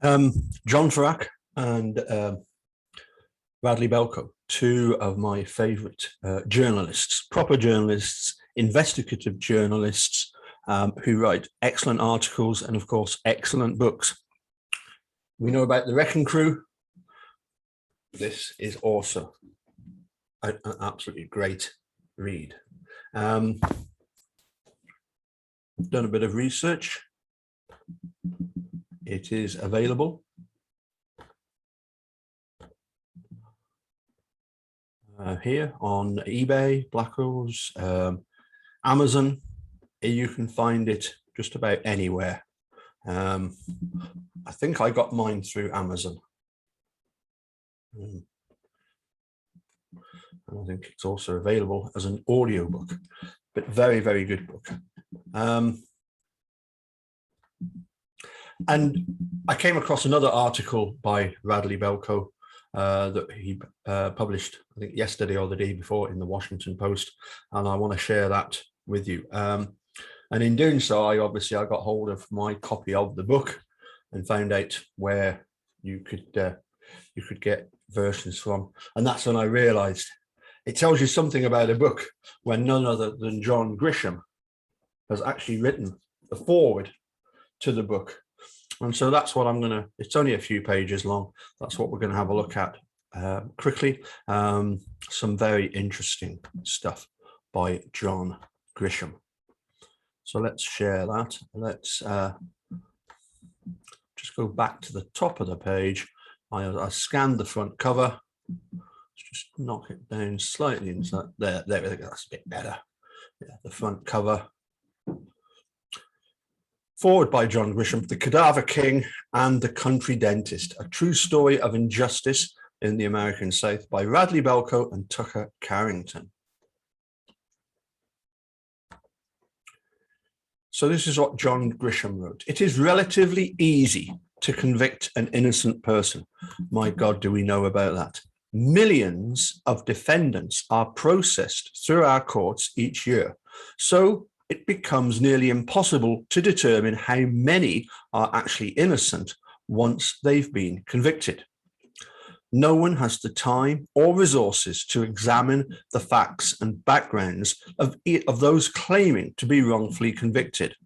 John Farrak and Radley Balko, two of my favourite journalists, proper journalists, investigative journalists who write excellent articles and, of course, excellent books. We know about The Wrecking Crew. This is also an absolutely great read. Done a bit of research. It is available here on eBay, Blackos, Amazon. You can find it just about anywhere. I think I got mine through Amazon. And I think it's also available as an audiobook, but very, very good book. And I came across another article by Radley Balko that he published, I think yesterday or the day before, in the Washington Post, and I want to share that with you. And in doing so, I got hold of my copy of the book and found out where you could get versions from, and that's when I realised it tells you something about a book when none other than John Grisham has actually written the foreword to the book. And so that's what I'm going to, it's only a few pages long. That's what we're going to have a look at quickly. Some very interesting stuff by John Grisham. So let's share that. Let's just go back to the top of the page. I scanned the front cover. Let's just knock it down slightly inside. There we go. That's a bit better. Yeah, the front cover. Forward by John Grisham, The Cadaver King and the Country Dentist, a true story of injustice in the American South, by Radley Balko and Tucker Carrington. So this is what John Grisham wrote. It is relatively easy to convict an innocent person. My God, do we know about that? Millions of defendants are processed through our courts each year. So it becomes nearly impossible to determine how many are actually innocent once they've been convicted. No one has the time or resources to examine the facts and backgrounds of those claiming to be wrongfully convicted.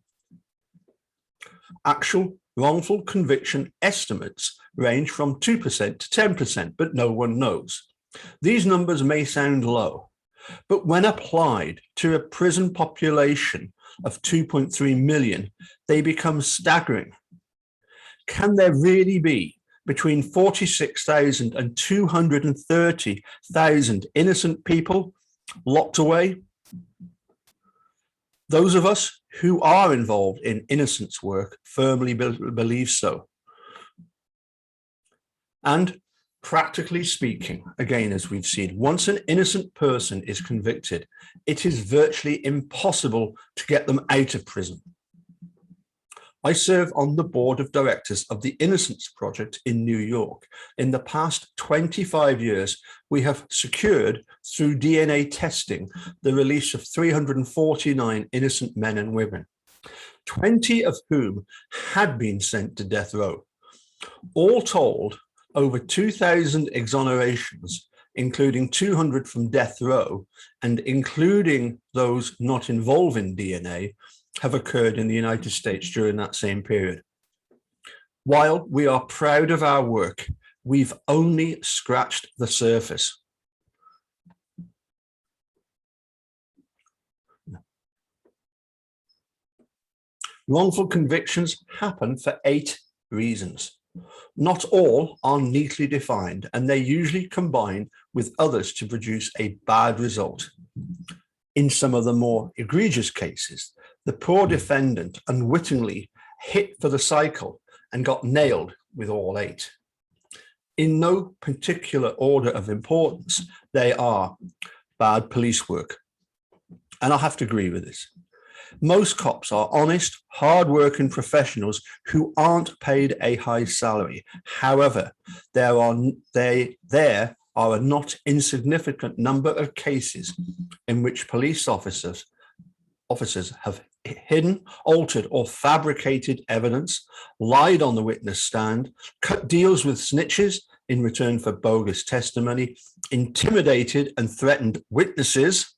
Actual wrongful conviction estimates range from 2% to 10%, but no one knows. These numbers may sound low, but when applied to a prison population of 2.3 million, they become staggering. Can there really be between 46,000 and 230,000 innocent people locked away? Those of us who are involved in innocence work firmly believe so. And practically speaking, again, as we've seen, once an innocent person is convicted, it is virtually impossible to get them out of prison. I serve on the board of directors of the Innocence Project in New York. In the past 25 years, we have secured, through DNA testing, the release of 349 innocent men and women, 20 of whom had been sent to death row. All told, over 2,000 exonerations, including 200 from death row, and including those not involving DNA, have occurred in the United States during that same period. While we are proud of our work, we've only scratched the surface. Wrongful convictions happen for 8 reasons. Not all are neatly defined, and they usually combine with others to produce a bad result. In some of the more egregious cases, the poor defendant unwittingly hit for the cycle and got nailed with all 8. In no particular order of importance, they are bad police work. And I have to agree with this. Most cops are honest, hard-working professionals who aren't paid a high salary. However, there are a not insignificant number of cases in which police officers officers have hidden, altered, or fabricated evidence, lied on the witness stand, cut deals with snitches in return for bogus testimony, intimidated and threatened witnesses,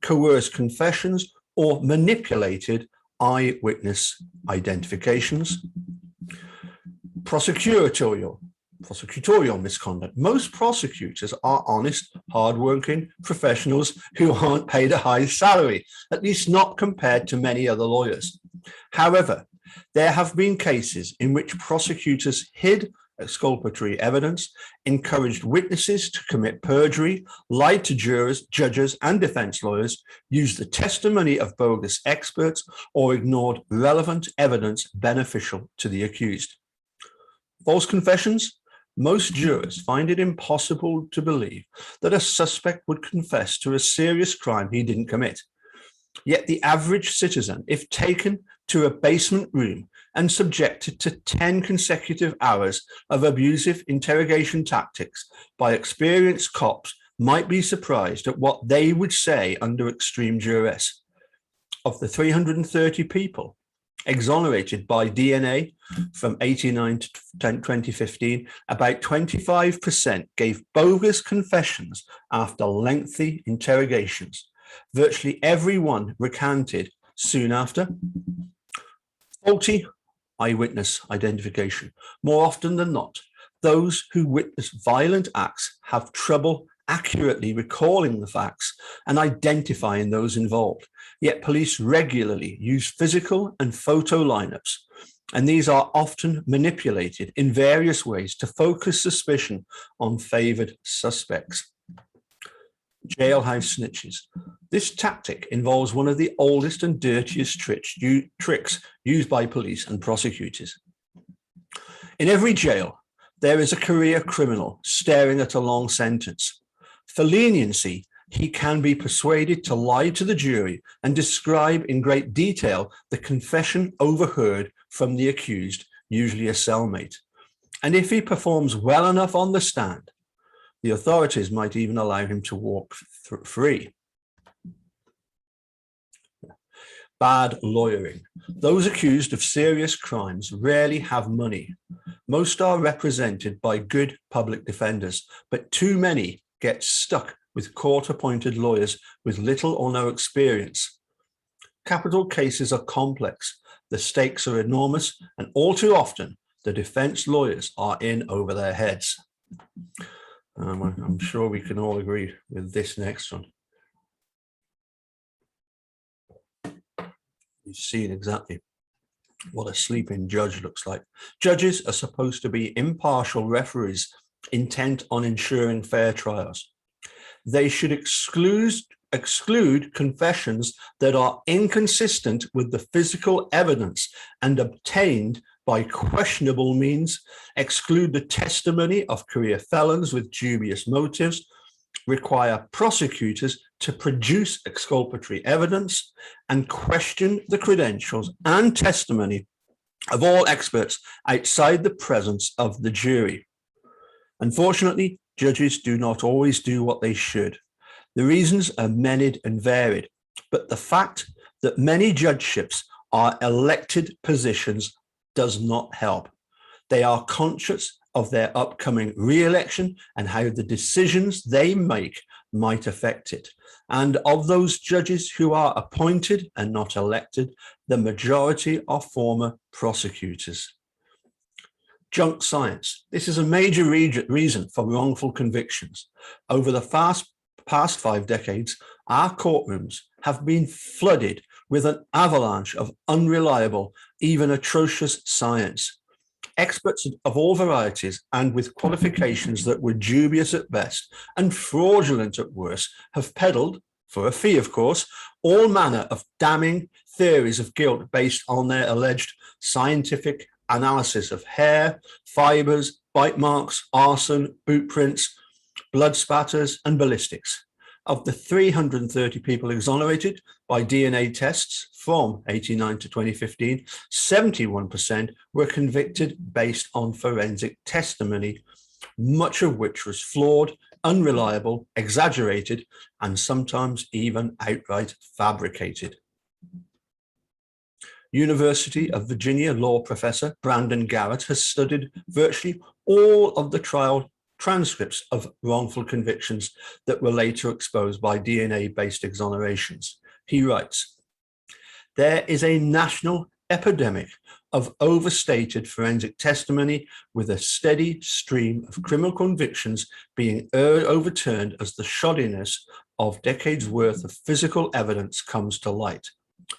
coerced confessions, or manipulated eyewitness identifications. Prosecutorial misconduct. Most prosecutors are honest, hardworking professionals who aren't paid a high salary, at least not compared to many other lawyers. However, there have been cases in which prosecutors hid exculpatory evidence, encouraged witnesses to commit perjury, lied to jurors, judges, and defense lawyers, used the testimony of bogus experts, or ignored relevant evidence beneficial to the accused. False confessions. Most jurors find it impossible to believe that a suspect would confess to a serious crime he didn't commit. Yet the average citizen, if taken to a basement room and subjected to 10 consecutive hours of abusive interrogation tactics by experienced cops, might be surprised at what they would say under extreme duress. Of the 330 people exonerated by DNA from 1989 to 2015, about 25% gave bogus confessions after lengthy interrogations. Virtually everyone recanted soon after. Faulty eyewitness identification. More often than not, those who witness violent acts have trouble accurately recalling the facts and identifying those involved. Yet police regularly use physical and photo lineups, and these are often manipulated in various ways to focus suspicion on favored suspects. Jailhouse snitches. This tactic involves one of the oldest and dirtiest tricks used by police and prosecutors. In every jail, there is a career criminal staring at a long sentence. For leniency, he can be persuaded to lie to the jury and describe in great detail the confession overheard from the accused, usually a cellmate. And if he performs well enough on the stand, the authorities might even allow him to walk free. Bad lawyering. Those accused of serious crimes rarely have money. Most are represented by good public defenders, but too many get stuck with court-appointed lawyers with little or no experience. Capital cases are complex, the stakes are enormous, and all too often, the defense lawyers are in over their heads. I'm sure we can all agree with this next one. You've seen exactly what a sleeping judge looks like. Judges are supposed to be impartial referees intent on ensuring fair trials. They should exclude confessions that are inconsistent with the physical evidence and obtained by questionable means, exclude the testimony of career felons with dubious motives, require prosecutors to produce exculpatory evidence, and question the credentials and testimony of all experts outside the presence of the jury. Unfortunately, judges do not always do what they should. The reasons are many and varied, but the fact that many judgeships are elected positions does not help. They are conscious of their upcoming re-election and how the decisions they make might affect it. And of those judges who are appointed and not elected, the majority are former prosecutors. Junk science. This is a major reason for wrongful convictions. Over the past 5 decades, our courtrooms have been flooded with an avalanche of unreliable, even atrocious science. Experts of all varieties and with qualifications that were dubious at best and fraudulent at worst have peddled, for a fee of course, all manner of damning theories of guilt based on their alleged scientific analysis of hair, fibers, bite marks, arson, boot prints, blood spatters, and ballistics. Of the 330 people exonerated by DNA tests from 1989 to 2015, 71% were convicted based on forensic testimony, much of which was flawed, unreliable, exaggerated, and sometimes even outright fabricated. University of Virginia law professor Brandon Garrett has studied virtually all of the trial transcripts of wrongful convictions that were later exposed by DNA-based exonerations. He writes, "There is a national epidemic of overstated forensic testimony with a steady stream of criminal convictions being overturned as the shoddiness of decades worth of physical evidence comes to light.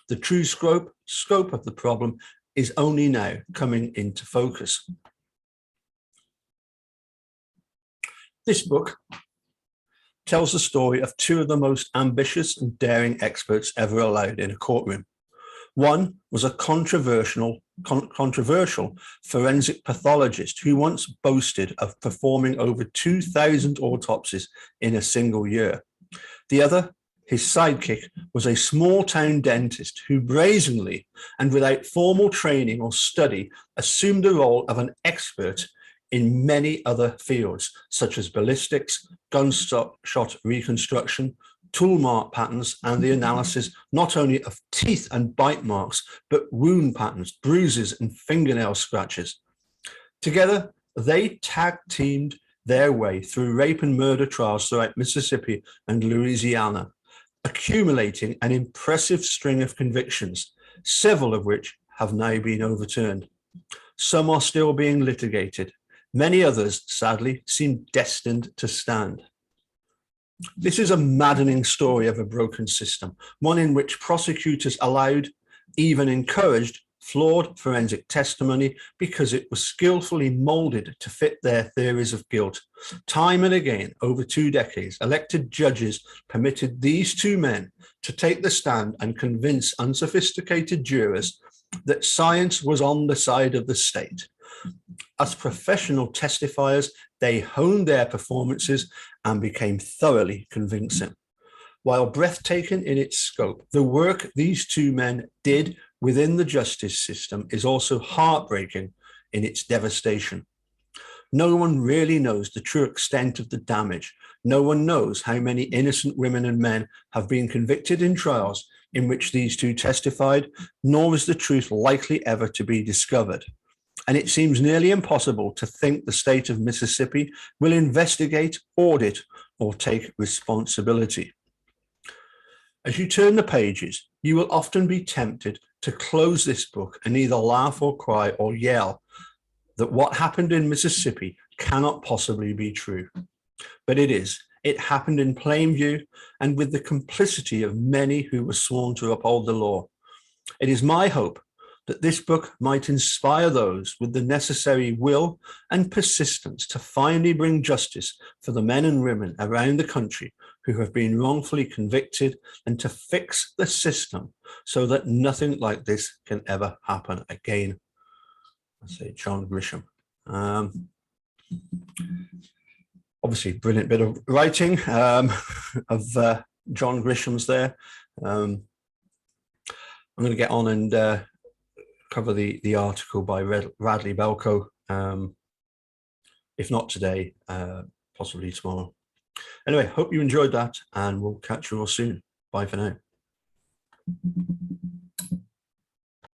The true scope of the problem is only now coming into focus." This book tells the story of two of the most ambitious and daring experts ever allowed in a courtroom. One was a controversial forensic pathologist who once boasted of performing over 2,000 autopsies in a single year. The other, his sidekick, was a small-town dentist who brazenly and without formal training or study assumed the role of an expert in many other fields, such as ballistics, gunshot reconstruction, tool mark patterns, and the analysis not only of teeth and bite marks, but wound patterns, bruises, and fingernail scratches. Together, they tag-teamed their way through rape and murder trials throughout Mississippi and Louisiana, accumulating an impressive string of convictions, several of which have now been overturned. Some are still being litigated. Many others, sadly, seem destined to stand. This is a maddening story of a broken system, one in which prosecutors allowed, even encouraged, flawed forensic testimony because it was skillfully molded to fit their theories of guilt. Time and again, over 2 decades, elected judges permitted these two men to take the stand and convince unsophisticated jurors that science was on the side of the state. As professional testifiers, they honed their performances and became thoroughly convincing. While breathtaking in its scope, the work these two men did within the justice system is also heartbreaking in its devastation. No one really knows the true extent of the damage. No one knows how many innocent women and men have been convicted in trials in which these two testified, nor is the truth likely ever to be discovered. And it seems nearly impossible to think the state of Mississippi will investigate, audit, or take responsibility. As you turn the pages, you will often be tempted to close this book and either laugh or cry or yell that what happened in Mississippi cannot possibly be true. But it is. It happened in plain view and with the complicity of many who were sworn to uphold the law. It is my hope that this book might inspire those with the necessary will and persistence to finally bring justice for the men and women around the country who have been wrongfully convicted, and to fix the system so that nothing like this can ever happen again. I say John Grisham. Obviously, brilliant bit of writing of John Grisham's there. I'm going to get on and cover the article by Radley Balko, if not today, possibly tomorrow. Anyway, hope you enjoyed that, and we'll catch you all soon. Bye for now.